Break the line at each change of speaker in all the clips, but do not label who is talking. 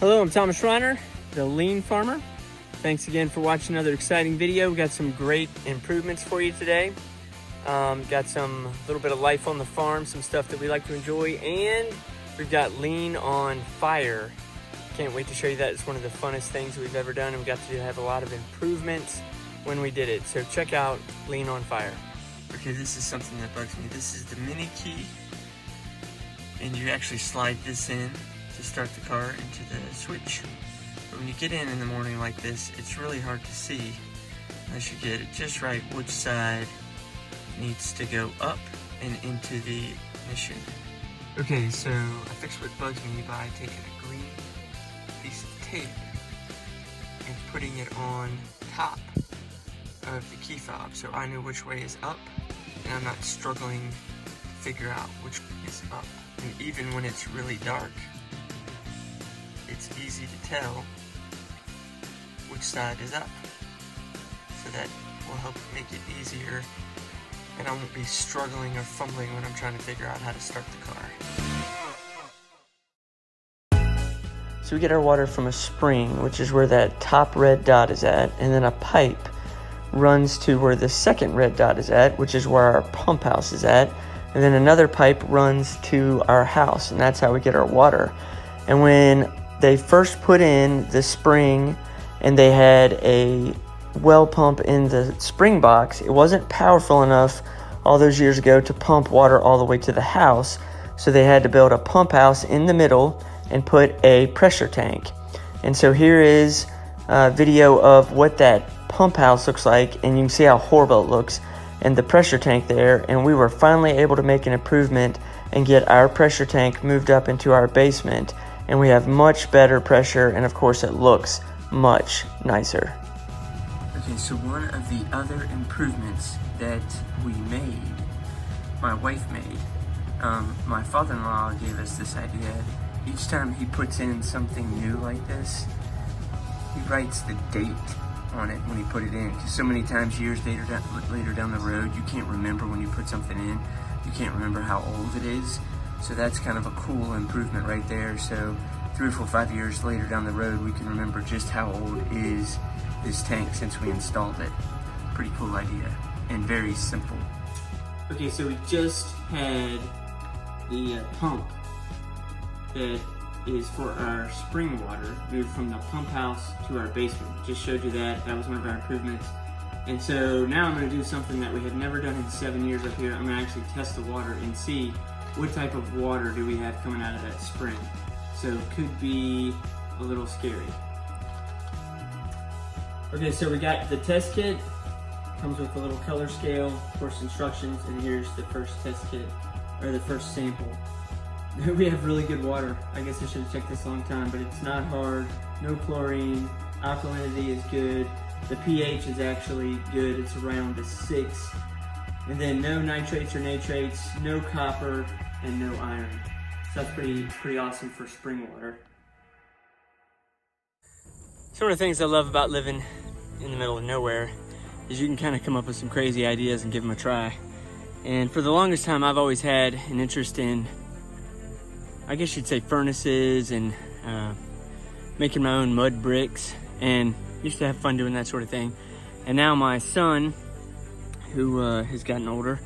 Hello, I'm Thomas Schreiner, the Lean Farmer. Thanks again for watching another exciting video. We got some great improvements for you today. Got some little bit of life on the farm, some stuff that we like to enjoy, and we've got Lean on Fire. Can't wait to show you that. It's one of the funnest things we've ever done, and we got to have a lot of improvements when we did it. So check out Lean on Fire. Okay, this is something that bugs me. This is the mini key, and you actually slide this in to start the car into the switch. But when you get in the morning like this, it's really hard to see, unless you get it just right, which side needs to go up and into the ignition. Okay, so I fixed what bugs me by taking a green piece of tape and putting it on top of the key fob, so I know which way is up, and I'm not struggling to figure out which way is up. And even when it's really dark, it's easy to tell which side is up. So that will help make it easier, and I won't be struggling or fumbling when I'm trying to figure out how to start the car. So we get our water from a spring, which is where that top red dot is at, and then a pipe runs to where the second red dot is at, which is where our pump house is at, and then another pipe runs to our house, and that's how we get our water. And when they first put in the spring and they had a well pump in the spring box, it wasn't powerful enough all those years ago to pump water all the way to the house, so they had to build a pump house in the middle and put a pressure tank. And so here is a video of what that pump house looks like, and you can see how horrible it looks, and the pressure tank there. And we were finally able to make an improvement and get our pressure tank moved up into our basement, and we have much better pressure, and of course it looks much nicer. Okay, so one of the other improvements that we made, my wife made, my father-in-law gave us this idea. Each time he puts in something new like this, he writes the date on it when he put it in, because so many times years later down the road, you can't remember when you put something in, you can't remember how old it is. So that's kind of a cool improvement right there. So 3 or 4 or 5 years later down the road, we can remember just how old is this tank since we installed it. Pretty cool idea, and very simple. Okay, so we just had the pump that is for our spring water moved from the pump house to our basement. Just showed you that. That was one of our improvements. And so now I'm going to do something that we had never done in 7 years up here. I'm going to actually test the water and see what type of water do we have coming out of that spring. So it could be a little scary. Okay, so we got the test kit. Comes with a little color scale, of course instructions, and here's the first test kit, or the first sample. We have really good water. I guess I should have checked this a long time, but it's not hard. No chlorine, alkalinity is good. The pH is actually good, it's around a 6. And then no nitrates or nitrates, no copper, and no iron. So that's pretty awesome for spring water. So one of the things I love about living in the middle of nowhere is you can kind of come up with some crazy ideas and give them a try. And for the longest time, I've always had an interest in, I guess you'd say, furnaces and making my own mud bricks, and used to have fun doing that sort of thing. And now my son, who has gotten older,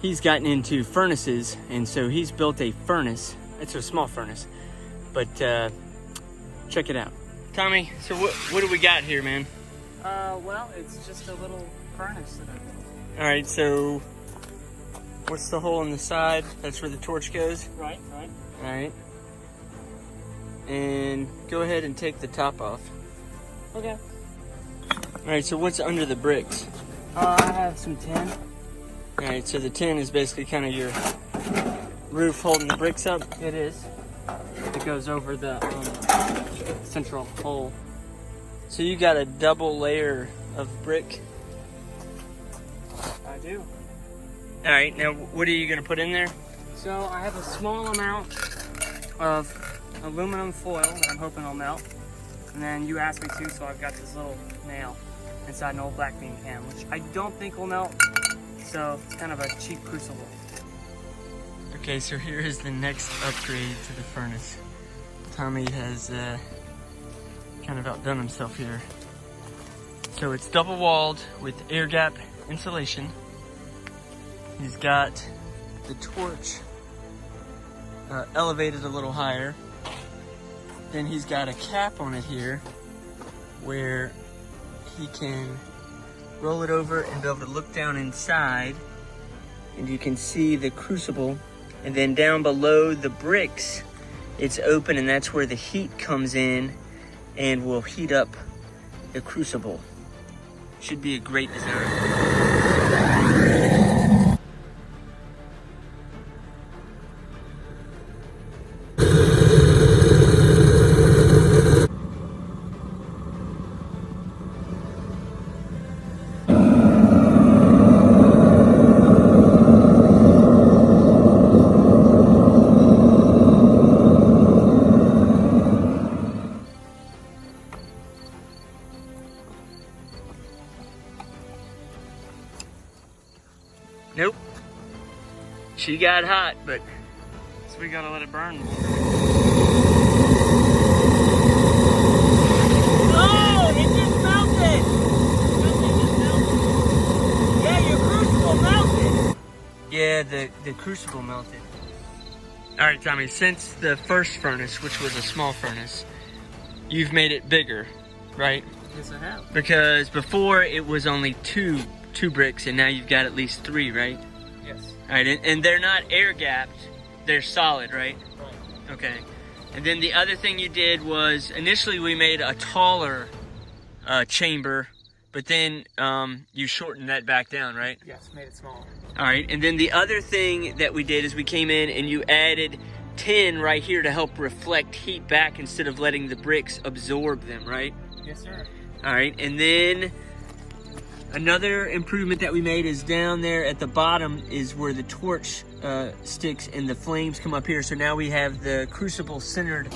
he's gotten into furnaces, and so he's built a furnace. It's a small furnace, but check it out. Tommy, so what do we got here, man?
Well, it's just a little furnace that I built.
All right, so what's the hole in the side? That's where the torch goes?
Right.
All right. And go ahead and take the top off.
Okay.
All right, so what's under the bricks?
I have some tin.
All right, so the tin is basically kind of your roof holding the bricks up?
It is. It goes over the central hole.
So you got a double layer of brick?
I do.
All right, now what are you gonna put in there?
So I have a small amount of aluminum foil that I'm hoping will melt. And then you asked me to, so I've got this little nail inside an old black bean can, which I don't think will melt. So it's kind of a cheap crucible.
Okay, so here is the next upgrade to the furnace. Tommy has kind of outdone himself here. So it's double walled with air gap insulation. He's got the torch elevated a little higher. Then he's got a cap on it here where he can roll it over and be able to look down inside, and you can see the crucible. And then down below the bricks, it's open, and that's where the heat comes in and will heat up the crucible. Should be a great design. Nope. She got hot, but
So we gotta let it burn.
oh, it just melted. Yeah, your crucible melted. Yeah, the crucible melted. All right, Tommy. Since the first furnace, which was a small furnace, you've made it bigger, right?
Yes, I have.
Because before it was only two bricks, and now you've got at least 3, right?
Yes.
All right, and they're not air gapped; they're solid, right?
Right.
Okay. And then the other thing you did was initially we made a taller chamber, but then you shortened that back down, right?
Yes, made it smaller.
All right. And then the other thing that we did is we came in and you added tin right here to help reflect heat back instead of letting the bricks absorb them, right?
Yes, sir.
All right. And then another improvement that we made is down there at the bottom is where the torch sticks and the flames come up here. So now we have the crucible centered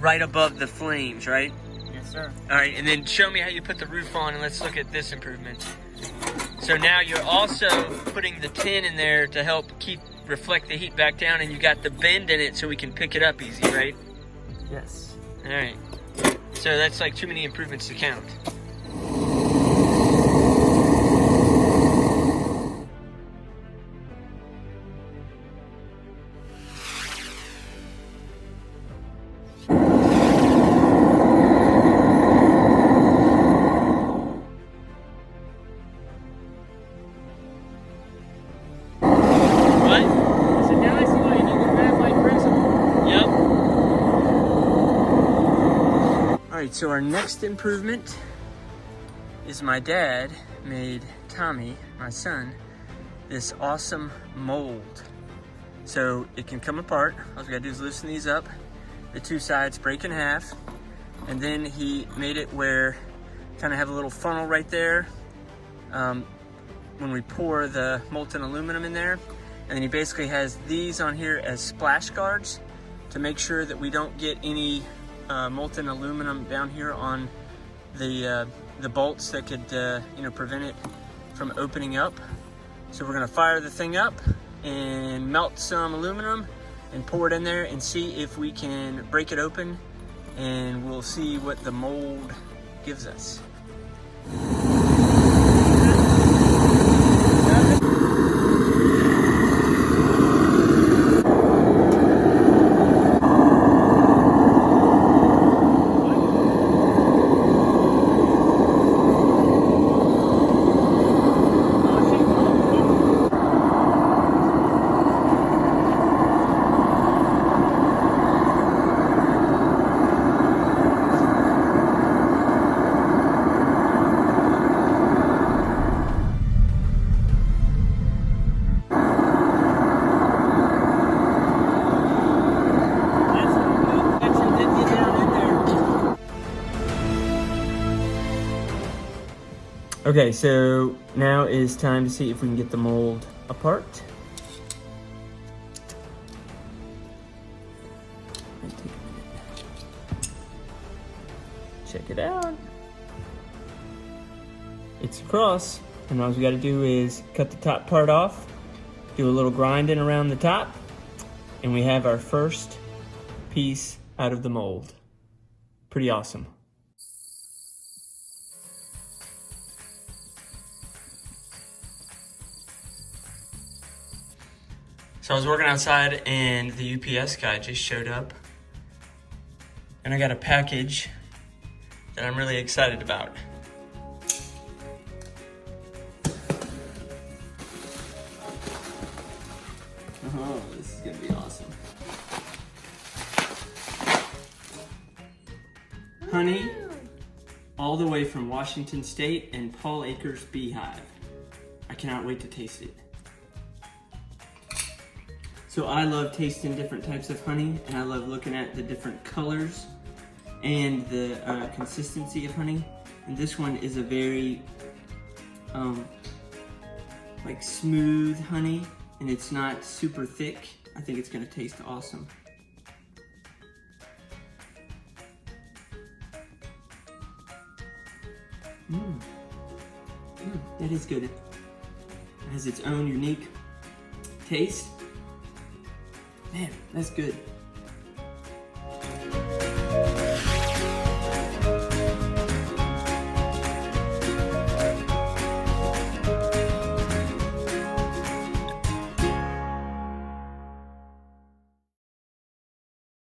right above the flames, right?
Yes, sir.
All right, and then show me how you put the roof on, and let's look at this improvement. So now you're also putting the tin in there to help reflect the heat back down, and you got the bend in it so we can pick it up easy, right?
Yes.
All right. So that's like too many improvements to count. So our next improvement is my dad made Tommy, my son, this awesome mold. So it can come apart. All we gotta do is loosen these up. The 2 sides break in half. And then he made it where kind of have a little funnel right there when we pour the molten aluminum in there. And then he basically has these on here as splash guards to make sure that we don't get any molten aluminum down here on the bolts that could prevent it from opening up. So we're gonna fire the thing up and melt some aluminum and pour it in there and see if we can break it open, and we'll see what the mold gives us. Okay, so now is time to see if we can get the mold apart. Might take a minute. Check it out. It's across, and all we gotta do is cut the top part off, do a little grinding around the top, and we have our first piece out of the mold. Pretty awesome. So I was working outside and the UPS guy just showed up. And I got a package that I'm really excited about. Oh, this is gonna be awesome. Honey, all the way from Washington State and Paul Akers Beehive. I cannot wait to taste it. So I love tasting different types of honey, and I love looking at the different colors and the consistency of honey. And this one is a very like smooth honey, and it's not super thick. I think it's gonna taste awesome. That is good. It has its own unique taste. Man, that's good.